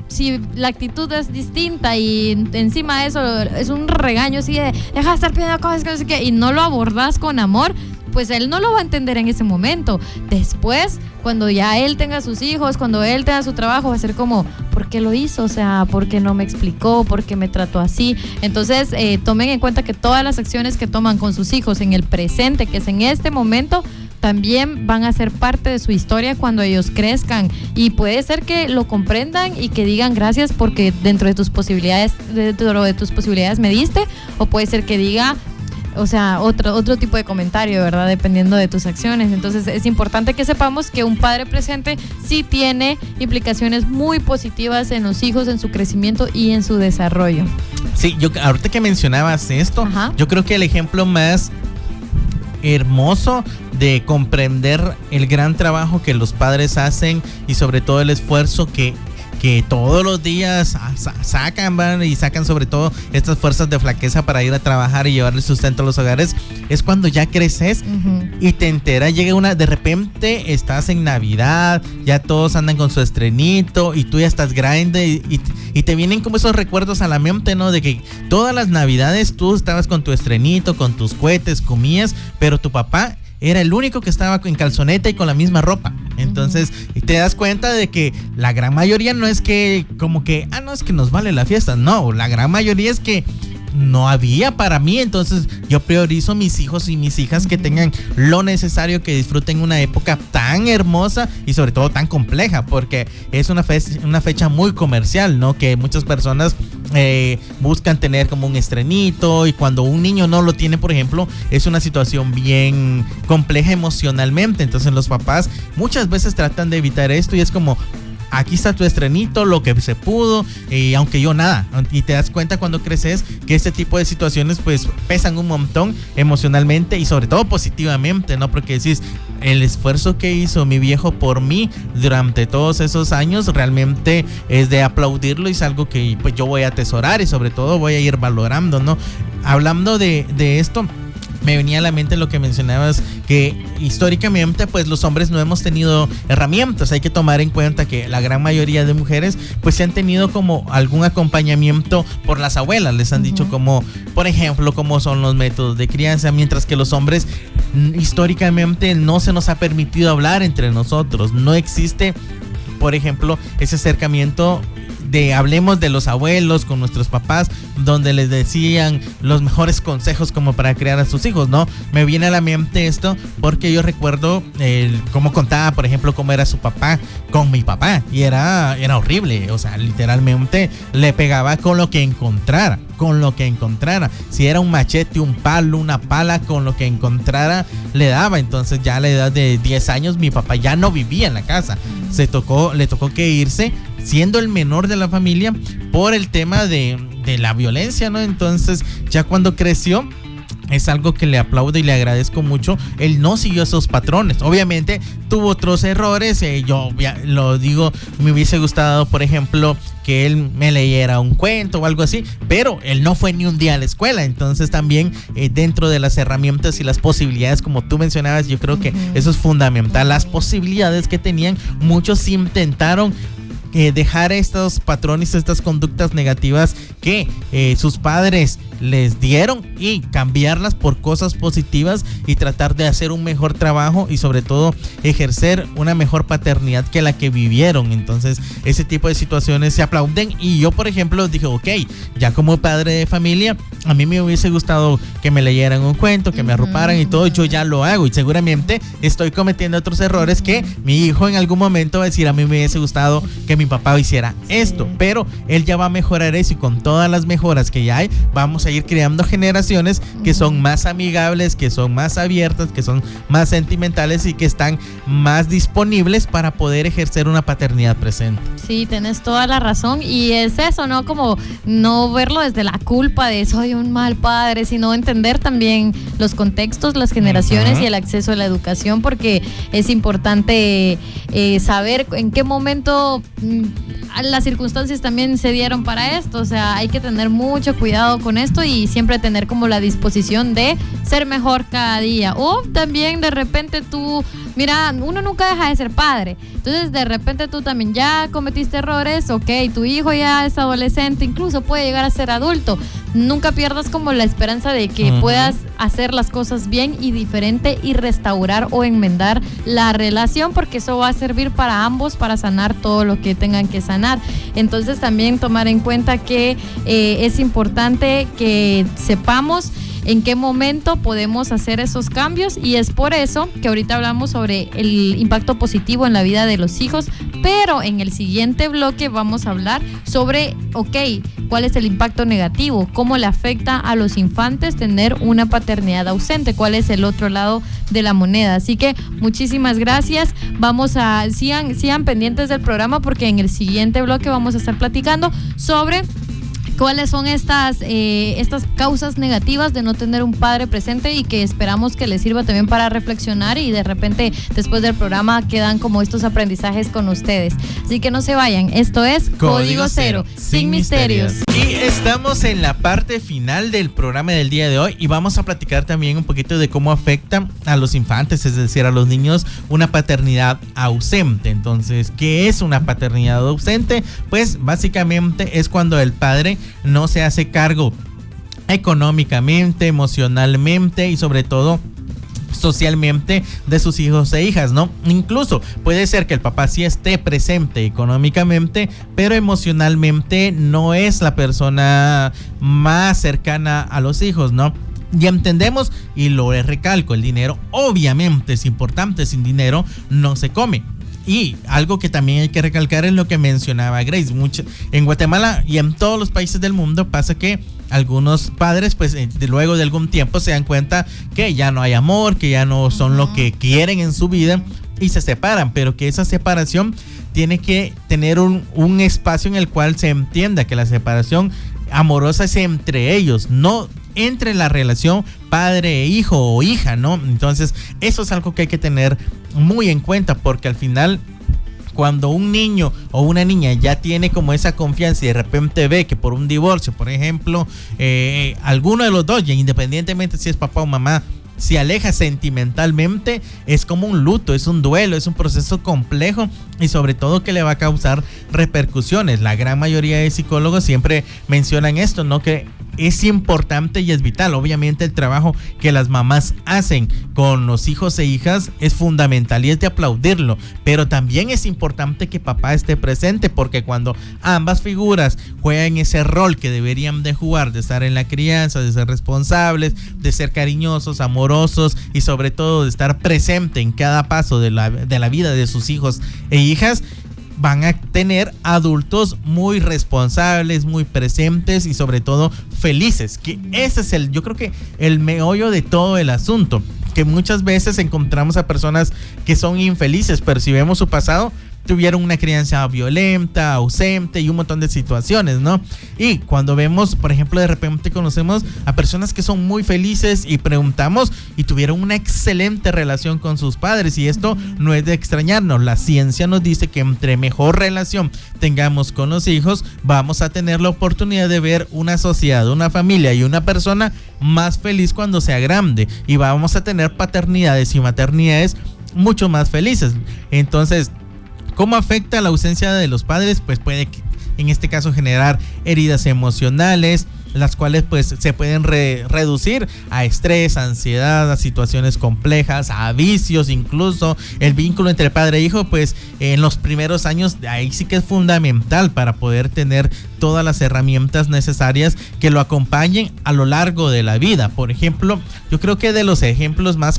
la actitud es distinta y encima de eso es un regaño así de deja de estar pidiendo cosas que no sé qué, y no lo abordas con amor, pues él no lo va a entender en ese momento. Después, cuando ya él tenga sus hijos, cuando él tenga su trabajo, va a ser como, ¿por qué lo hizo? O sea, ¿por qué no me explicó? ¿Por qué me trató así? Entonces, tomen en cuenta que todas las acciones que toman con sus hijos en el presente, que es en este momento, también van a ser parte de su historia cuando ellos crezcan, y puede ser que lo comprendan y que digan gracias porque dentro de tus posibilidades me diste, o puede ser que diga, o sea, otro tipo de comentario, ¿verdad? Dependiendo de tus acciones. Entonces es importante que sepamos que un padre presente sí tiene implicaciones muy positivas en los hijos, en su crecimiento y en su desarrollo. Sí, ahorita que mencionabas esto, yo creo que el ejemplo más hermoso de comprender el gran trabajo que los padres hacen y sobre todo el esfuerzo que todos los días sacan sobre todo estas fuerzas de flaqueza para ir a trabajar y llevarle sustento a los hogares, es cuando ya creces y te enteras, de repente estás en Navidad, ya todos andan con su estrenito y tú ya estás grande y te vienen como esos recuerdos a la mente, ¿no? De que todas las Navidades tú estabas con tu estrenito, con tus cohetes, comías, pero tu papá era el único que estaba en calzoneta y con la misma ropa. Entonces te das cuenta de que la gran mayoría no es que como que, no es que nos vale la fiesta. No, la gran mayoría es que no había para mí, entonces yo priorizo mis hijos y mis hijas que tengan lo necesario, que disfruten una época tan hermosa y sobre todo tan compleja, porque es una fecha muy comercial, ¿no? Que muchas personas buscan tener como un estrenito, y cuando un niño no lo tiene, por ejemplo, es una situación bien compleja emocionalmente. Entonces los papás muchas veces tratan de evitar esto y es como, aquí está tu estrenito, lo que se pudo, aunque yo nada. Y te das cuenta cuando creces que este tipo de situaciones pues pesan un montón emocionalmente y sobre todo positivamente, ¿no? Porque decís, el esfuerzo que hizo mi viejo por mí durante todos esos años realmente es de aplaudirlo, y es algo que pues yo voy a atesorar y sobre todo voy a ir valorando, ¿no? Hablando de esto, me venía a la mente lo que mencionabas, que históricamente pues los hombres no hemos tenido herramientas. Hay que tomar en cuenta que la gran mayoría de mujeres pues se han tenido como algún acompañamiento por las abuelas, les han dicho como, por ejemplo, cómo son los métodos de crianza, mientras que los hombres históricamente no se nos ha permitido hablar entre nosotros. No existe, por ejemplo, ese acercamiento hablemos de los abuelos con nuestros papás, donde les decían los mejores consejos como para criar a sus hijos, ¿no? Me viene a la mente esto porque yo recuerdo cómo contaba, por ejemplo, cómo era su papá con mi papá, y era horrible, o sea, literalmente le pegaba con lo que encontrara. Si era un machete, un palo, una pala, con lo que encontrara le daba. Entonces ya a la edad de 10 años mi papá ya no vivía en la casa. Le tocó que irse siendo el menor de la familia por el tema de la violencia, ¿no? Entonces ya cuando creció, es algo que le aplaudo y le agradezco mucho. Él no siguió esos patrones. Obviamente tuvo otros errores. Yo lo digo, me hubiese gustado, por ejemplo, que él me leyera un cuento o algo así, pero él no fue ni un día a la escuela. Entonces también dentro de las herramientas y las posibilidades, como tú mencionabas, yo creo que eso es fundamental. Las posibilidades que tenían, muchos intentaron dejar estos patrones, estas conductas negativas que sus padres les dieron, y cambiarlas por cosas positivas y tratar de hacer un mejor trabajo y sobre todo ejercer una mejor paternidad que la que vivieron. Entonces ese tipo de situaciones se aplauden, y yo, por ejemplo, dije, ok, ya como padre de familia, a mí me hubiese gustado que me leyeran un cuento, que me arroparan y todo. Yo ya lo hago y seguramente estoy cometiendo otros errores que mi hijo en algún momento va a decir, a mí me hubiese gustado que mi papá hiciera esto, pero él ya va a mejorar eso, y con todas las mejoras que ya hay, vamos a ir creando generaciones que son más amigables, que son más abiertas, que son más sentimentales y que están más disponibles para poder ejercer una paternidad presente. Sí, tienes toda la razón, y es eso, ¿no? Como no verlo desde la culpa de soy un mal padre, sino entender también los contextos, las generaciones y el acceso a la educación, porque es importante saber en qué momento las circunstancias también se dieron para esto. O sea, hay que tener mucho cuidado con esto y siempre tener como la disposición de ser mejor cada día. O también de repente tú, mira, uno nunca deja de ser padre, entonces de repente tú también ya cometiste errores, ok, tu hijo ya es adolescente, incluso puede llegar a ser adulto. Nunca pierdas como la esperanza de que puedas hacer las cosas bien y diferente y restaurar o enmendar la relación, porque eso va a servir para ambos, para sanar todo lo que tengan que sanar. Entonces también tomar en cuenta que es importante que sepamos en qué momento podemos hacer esos cambios, y es por eso que ahorita hablamos sobre el impacto positivo en la vida de los hijos, pero en el siguiente bloque vamos a hablar sobre, cuál es el impacto negativo, cómo le afecta a los infantes tener una paternidad ausente, cuál es el otro lado de la moneda. Así que muchísimas gracias, sigan pendientes del programa, porque en el siguiente bloque vamos a estar platicando sobre cuáles son estas causas negativas de no tener un padre presente, y que esperamos que les sirva también para reflexionar, y de repente después del programa quedan como estos aprendizajes con ustedes. Así que no se vayan, esto es Código Cero, sin misterios. Y estamos en la parte final del programa del día de hoy, y vamos a platicar también un poquito de cómo afecta a los infantes, es decir, a los niños, una paternidad ausente. Entonces, ¿qué es una paternidad ausente? Pues básicamente es cuando el padre no se hace cargo económicamente, emocionalmente y sobre todo socialmente de sus hijos e hijas, ¿no? Incluso puede ser que el papá sí esté presente económicamente, pero emocionalmente no es la persona más cercana a los hijos, ¿no? Ya entendemos, y lo recalco, el dinero obviamente es importante, sin dinero no se come. Y algo que también hay que recalcar es lo que mencionaba Grace. En Guatemala y en todos los países del mundo pasa que algunos padres, pues luego de algún tiempo se dan cuenta que ya no hay amor, que ya no son lo que quieren en su vida, y se separan, pero que esa separación tiene que tener un espacio en el cual se entienda que la separación amorosa es entre ellos, no entre la relación padre, hijo o hija, ¿no? Entonces eso es algo que hay que tener muy en cuenta, porque al final, cuando un niño o una niña ya tiene como esa confianza y de repente ve que por un divorcio, por ejemplo, alguno de los dos, ya independientemente si es papá o mamá, se aleja sentimentalmente, es como un luto, es un duelo, es un proceso complejo, y sobre todo que le va a causar repercusiones. La gran mayoría de psicólogos siempre mencionan esto, ¿no? Que es importante y es vital. Obviamente el trabajo que las mamás hacen con los hijos e hijas es fundamental y es de aplaudirlo, pero también es importante que papá esté presente, porque cuando ambas figuras juegan ese rol que deberían de jugar, de estar en la crianza, de ser responsables, de ser cariñosos, amorosos y sobre todo de estar presente en cada paso de la vida de sus hijos e hijas, van a tener adultos muy responsables, muy presentes y sobre todo felices, que ese es yo creo que el meollo de todo el asunto, que muchas veces encontramos a personas que son infelices, pero si vemos su pasado, tuvieron una crianza violenta, ausente y un montón de situaciones, ¿no? Y cuando vemos, por ejemplo, de repente conocemos a personas que son muy felices y preguntamos y tuvieron una excelente relación con sus padres, y esto no es de extrañarnos. La ciencia nos dice que entre mejor relación tengamos con los hijos, vamos a tener la oportunidad de ver una sociedad, una familia y una persona más feliz cuando sea grande, y vamos a tener paternidades y maternidades mucho más felices. Entonces, ¿cómo afecta la ausencia de los padres? Pues puede, en este caso, generar heridas emocionales, las cuales pues se pueden reducir a estrés, a ansiedad, a situaciones complejas, a vicios. Incluso el vínculo entre padre e hijo, pues en los primeros años ahí sí que es fundamental para poder tener todas las herramientas necesarias que lo acompañen a lo largo de la vida. Por ejemplo, yo creo que de los ejemplos más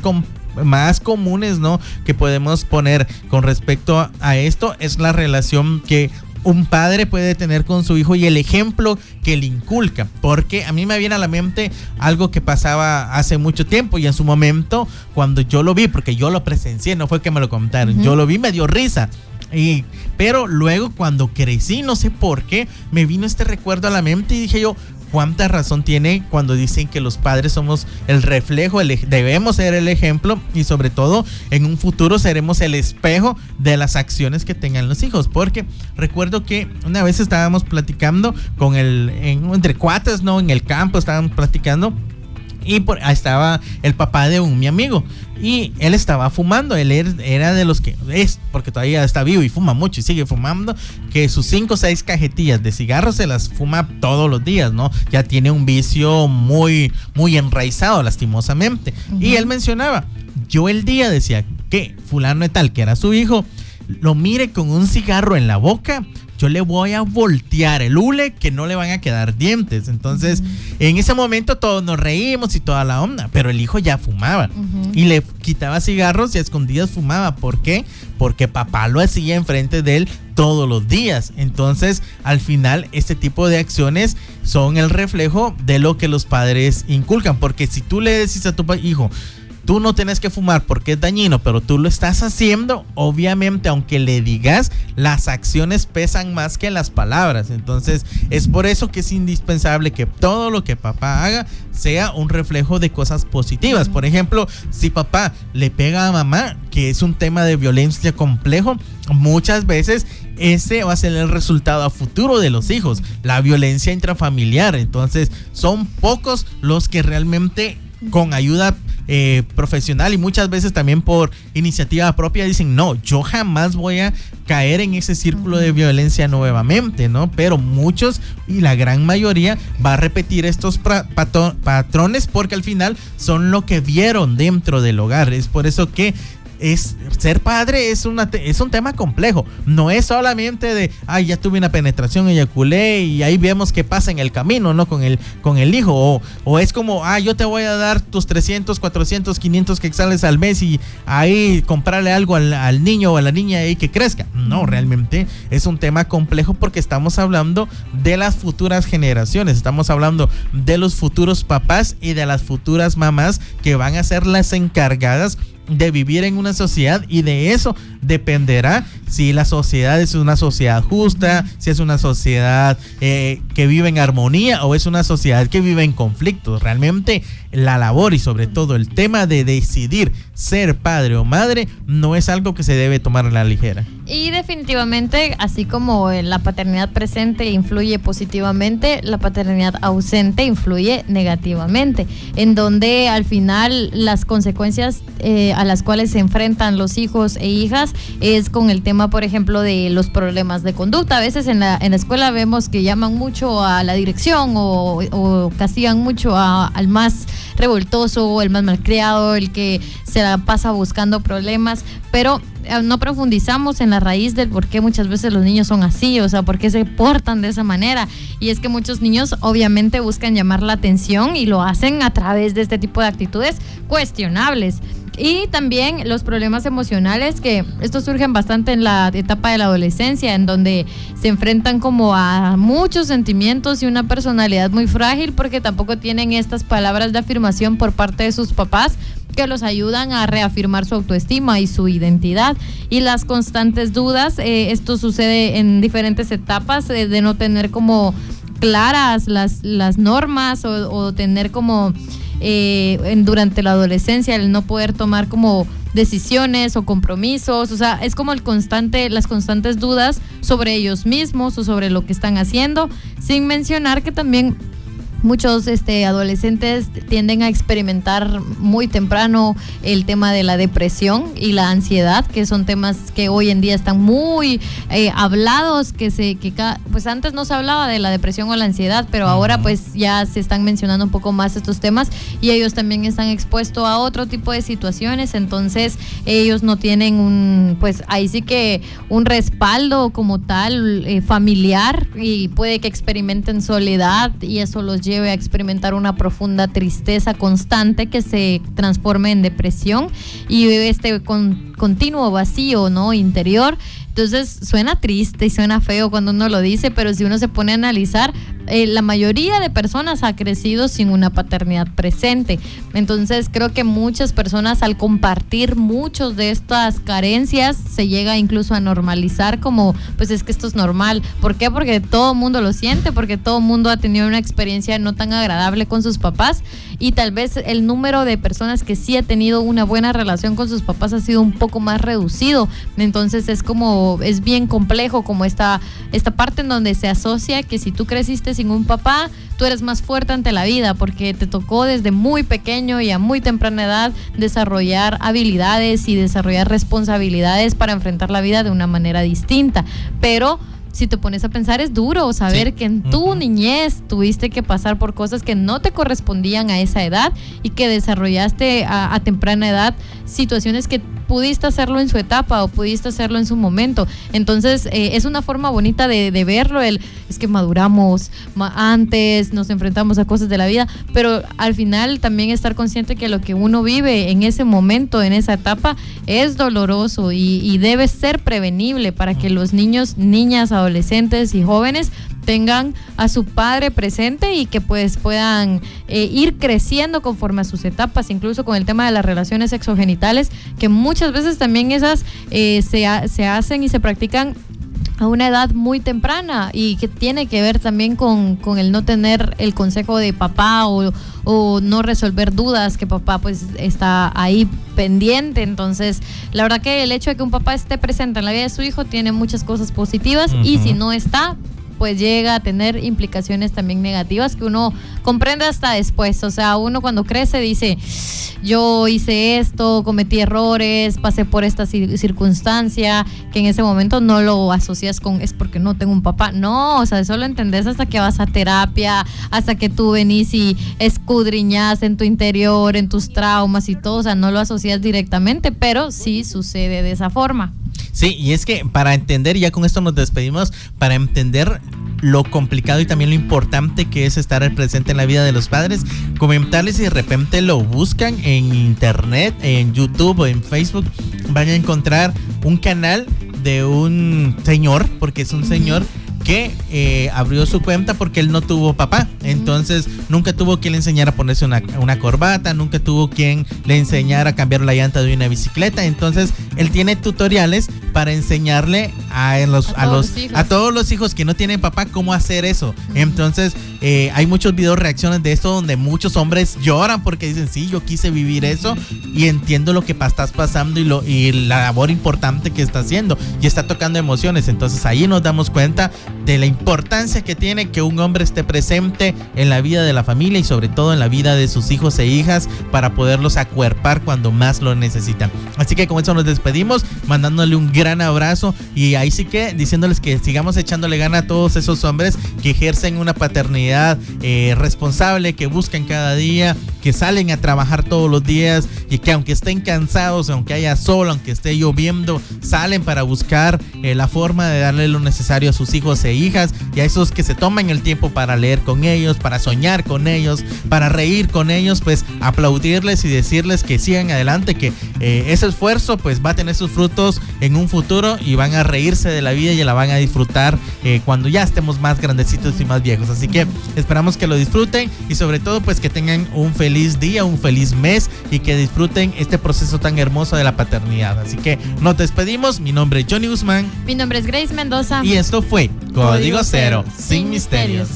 comunes, ¿no?, que podemos poner con respecto a esto es la relación que un padre puede tener con su hijo y el ejemplo que le inculca, porque a mí me viene a la mente algo que pasaba hace mucho tiempo, y en su momento cuando yo lo vi, porque yo lo presencié, no fue que me lo contaron, yo lo vi, me dio risa. Pero luego cuando crecí, no sé por qué, me vino este recuerdo a la mente y dije yo, ¿cuánta razón tiene cuando dicen que los padres somos el reflejo, debemos ser el ejemplo, y sobre todo en un futuro seremos el espejo de las acciones que tengan los hijos? Porque recuerdo que una vez estábamos platicando entre cuates, ¿no?, en el campo estábamos platicando, y ahí estaba el papá de mi amigo, y él estaba fumando. Él era de los que porque todavía está vivo y fuma mucho y sigue fumando, que sus 5 o 6 cajetillas de cigarros se las fuma todos los días, ¿no? Ya tiene un vicio muy, muy enraizado, lastimosamente. Y él mencionaba, yo el día decía que fulano de tal, que era su hijo, lo mire con un cigarro en la boca, yo le voy a voltear el hule que no le van a quedar dientes. Entonces, en ese momento todos nos reímos y toda la onda, pero el hijo ya fumaba y le quitaba cigarros y a escondidas fumaba. ¿Por qué? Porque papá lo hacía enfrente de él todos los días. Entonces, al final, este tipo de acciones son el reflejo de lo que los padres inculcan, porque si tú le decís a tu hijo, tú no tienes que fumar porque es dañino, pero tú lo estás haciendo, obviamente, aunque le digas, las acciones pesan más que las palabras. Entonces, es por eso que es indispensable que todo lo que papá haga sea un reflejo de cosas positivas. Por ejemplo, si papá le pega a mamá, que es un tema de violencia complejo, muchas veces ese va a ser el resultado a futuro de los hijos, la violencia intrafamiliar. Entonces, son pocos los que realmente con ayuda profesional y muchas veces también por iniciativa propia dicen, no, yo jamás voy a caer en ese círculo de violencia nuevamente, ¿no? Pero muchos y la gran mayoría va a repetir estos patrones, porque al final son lo que vieron dentro del hogar. Es por eso que ser padre es un tema complejo. No es solamente de, ya tuve una penetración, eyaculé y ahí vemos qué pasa en el camino, ¿no? Con el hijo. O es como, yo te voy a dar tus 300, 400, 500 quetzales al mes y ahí comprarle algo al niño o a la niña y que crezca. No, realmente es un tema complejo, porque estamos hablando de las futuras generaciones. Estamos hablando de los futuros papás y de las futuras mamás que van a ser las encargadas de vivir en una sociedad, y de eso dependerá si la sociedad es una sociedad justa, si es una sociedad que vive en armonía o es una sociedad que vive en conflictos. Realmente la labor y sobre todo el tema de decidir ser padre o madre no es algo que se debe tomar a la ligera. Y definitivamente, así como la paternidad presente influye positivamente, la paternidad ausente influye negativamente, en donde al final las consecuencias a las cuales se enfrentan los hijos e hijas es con el tema, por ejemplo, de los problemas de conducta. A veces en la escuela vemos que llaman mucho a la dirección o castigan mucho al más revoltoso, el más malcriado, el que se la pasa buscando problemas, pero no profundizamos en la raíz del por qué muchas veces los niños son así, o sea, por qué se portan de esa manera. Y es que muchos niños obviamente buscan llamar la atención y lo hacen a través de este tipo de actitudes cuestionables. Y también los problemas emocionales, que estos surgen bastante en la etapa de la adolescencia, en donde se enfrentan como a muchos sentimientos y una personalidad muy frágil, porque tampoco tienen estas palabras de afirmación por parte de sus papás que los ayudan a reafirmar su autoestima y su identidad. Y las constantes dudas, esto sucede en diferentes etapas, de no tener como claras las normas o tener como durante la adolescencia el no poder tomar como decisiones o compromisos, o sea, es como las constantes dudas sobre ellos mismos o sobre lo que están haciendo, sin mencionar que también muchos adolescentes tienden a experimentar muy temprano el tema de la depresión y la ansiedad, que son temas que hoy en día están muy hablados, pues antes no se hablaba de la depresión o la ansiedad, pero ahora pues ya se están mencionando un poco más estos temas y ellos también están expuestos a otro tipo de situaciones, entonces ellos no tienen pues ahí sí que un respaldo como tal familiar, y puede que experimenten soledad y eso los lleve a experimentar una profunda tristeza constante que se transforme en depresión y continuo vacío, ¿no?, interior. Entonces suena triste y suena feo cuando uno lo dice, pero si uno se pone a analizar, la mayoría de personas ha crecido sin una paternidad presente. Entonces creo que muchas personas, al compartir muchos de estas carencias, se llega incluso a normalizar como, pues es que esto es normal. ¿Por qué? Porque todo el mundo lo siente, porque todo el mundo ha tenido una experiencia no tan agradable con sus papás, y tal vez el número de personas que sí ha tenido una buena relación con sus papás ha sido un poco más reducido. Entonces es bien complejo como esta parte en donde se asocia que si tú creciste sin un papá, tú eres más fuerte ante la vida porque te tocó desde muy pequeño y a muy temprana edad desarrollar habilidades y desarrollar responsabilidades para enfrentar la vida de una manera distinta. Pero si te pones a pensar, es duro saber que en tu niñez tuviste que pasar por cosas que no te correspondían a esa edad y que desarrollaste a temprana edad situaciones que pudiste hacerlo en su etapa o pudiste hacerlo en su momento. Entonces es una forma bonita de verlo, es que maduramos antes, nos enfrentamos a cosas de la vida, pero al final también estar consciente que lo que uno vive en ese momento, en esa etapa, es doloroso y debe ser prevenible para que los niños, niñas, adolescentes y jóvenes tengan a su padre presente y que pues puedan ir creciendo conforme a sus etapas, incluso con el tema de las relaciones sexogenitales, que muchas veces también esas se hacen y se practican a una edad muy temprana y que tiene que ver también con el no tener el consejo de papá o no resolver dudas que papá pues está ahí pendiente. Entonces la verdad que el hecho de que un papá esté presente en la vida de su hijo tiene muchas cosas positivas, y si no está, pues llega a tener implicaciones también negativas que uno comprende hasta después. O sea, uno cuando crece dice, yo hice esto, cometí errores, pasé por esta circunstancia, que en ese momento no lo asocias con es porque no tengo un papá. No, o sea, eso lo entendés hasta que vas a terapia, hasta que tú venís y escudriñas en tu interior, en tus traumas y todo. O sea, no lo asocias directamente, pero sí sucede de esa forma. Sí, y es que para entender, ya con esto nos despedimos, para entender lo complicado y también lo importante que es estar presente en la vida de los padres, comentarles si de repente lo buscan en internet, en YouTube o en Facebook, van a encontrar un canal de un señor, porque es un señor que abrió su cuenta porque él no tuvo papá, entonces nunca tuvo quien le enseñara a ponerse una corbata, nunca tuvo quien le enseñara a cambiar la llanta de una bicicleta. Entonces él tiene tutoriales para enseñarle a todos los hijos que no tienen papá cómo hacer eso. Entonces hay muchos videos reacciones de esto donde muchos hombres lloran porque dicen, sí, yo quise vivir eso y entiendo lo que estás pasando y la labor importante que está haciendo, y está tocando emociones. Entonces ahí nos damos cuenta de la importancia que tiene que un hombre esté presente presente en la vida de la familia y sobre todo en la vida de sus hijos e hijas para poderlos acuerpar cuando más lo necesitan. Así que con eso nos despedimos, mandándole un gran abrazo y ahí sí que diciéndoles que sigamos echándole gana a todos esos hombres que ejercen una paternidad responsable, que buscan cada día, que salen a trabajar todos los días y que aunque estén cansados, aunque haya sol, aunque esté lloviendo, salen para buscar la forma de darle lo necesario a sus hijos e hijas, y a esos que se toman el tiempo para leer con ellos, para soñar con ellos, para reír con ellos, pues aplaudirles y decirles que sigan adelante, que ese esfuerzo pues va a tener sus frutos en un futuro y van a reírse de la vida y la van a disfrutar cuando ya estemos más grandecitos y más viejos. Así que esperamos que lo disfruten y sobre todo pues que tengan un feliz día, un feliz mes y que disfruten este proceso tan hermoso de la paternidad. Así que nos despedimos. Mi nombre es Johnny Guzmán. Mi nombre es Grace Mendoza. Y esto fue Código Cero, sin misterios.